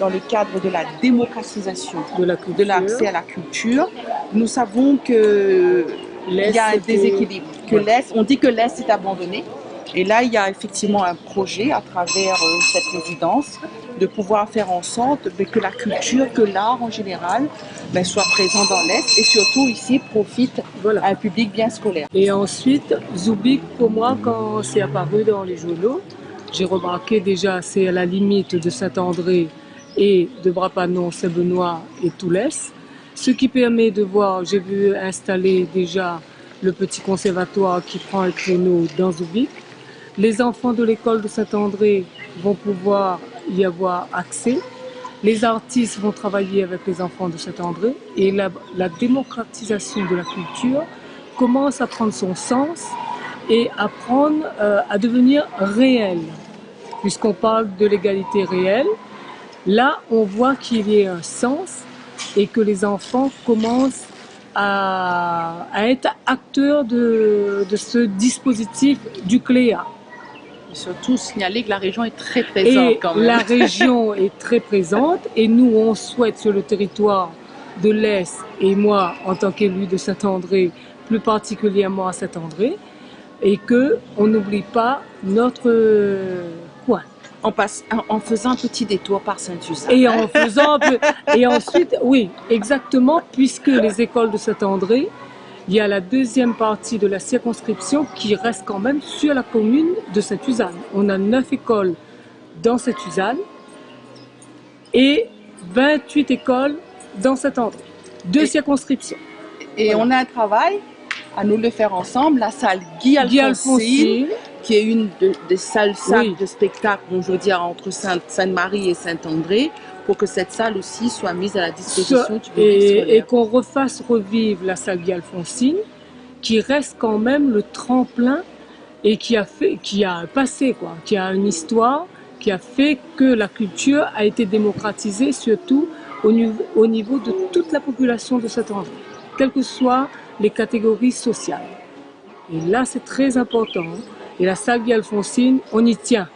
dans le cadre de la démocratisation de l'accès à la culture. Nous savons qu'il y a un déséquilibre, que on dit que l'Est est abandonné. Et là, il y a effectivement un projet à travers cette résidence de pouvoir faire en sorte que la culture, que l'art en général soit présent dans l'Est et surtout ici profite à un public bien scolaire. Et ensuite, Zoubic, pour moi, quand c'est apparu dans les journaux, j'ai remarqué déjà c'est à la limite de Saint-André et de Brapanon, Saint-Benoît et Toulès. Ce qui permet de voir, j'ai vu installer déjà le petit conservatoire qui prend le créneau dans Zoubic. Les enfants de l'école de Saint-André vont pouvoir y avoir accès. Les artistes vont travailler avec les enfants de Saint-André et la démocratisation de la culture commence à prendre son sens et à devenir réelle. Puisqu'on parle de l'égalité réelle, là on voit qu'il y a un sens et que les enfants commencent à être acteurs de ce dispositif du CLEA. Et surtout signaler que la région est très présente quand même. La région est très présente et nous on souhaite sur le territoire de l'Est et moi en tant qu'élu de Saint-André, plus particulièrement à Saint-André, et qu'on n'oublie pas notre coin. En faisant un petit détour par Saint-Suzanne. Et ensuite, oui, exactement, puisque les écoles de Saint-André, il y a la deuxième partie de la circonscription qui reste quand même sur la commune de Saint-Suzanne. On a 9 écoles dans Saint-Suzanne et 28 écoles dans Saint-André. 2 circonscriptions. Et on a un travail à nous le faire ensemble, la salle Guy Alphonsine, qui est une des salles de spectacle, je veux dire, entre Sainte-Marie et Saint-André, pour que cette salle aussi soit mise à la disposition du public scolaire. Et qu'on refasse revivre la salle Guy Alphonsine, qui reste quand même le tremplin et qui a une histoire, qui a fait que la culture a été démocratisée, surtout au niveau de toute la population de Saint-André, quelles que soient les catégories sociales. Et là, c'est très important. Et la salle Guy Alphonsine, on y tient.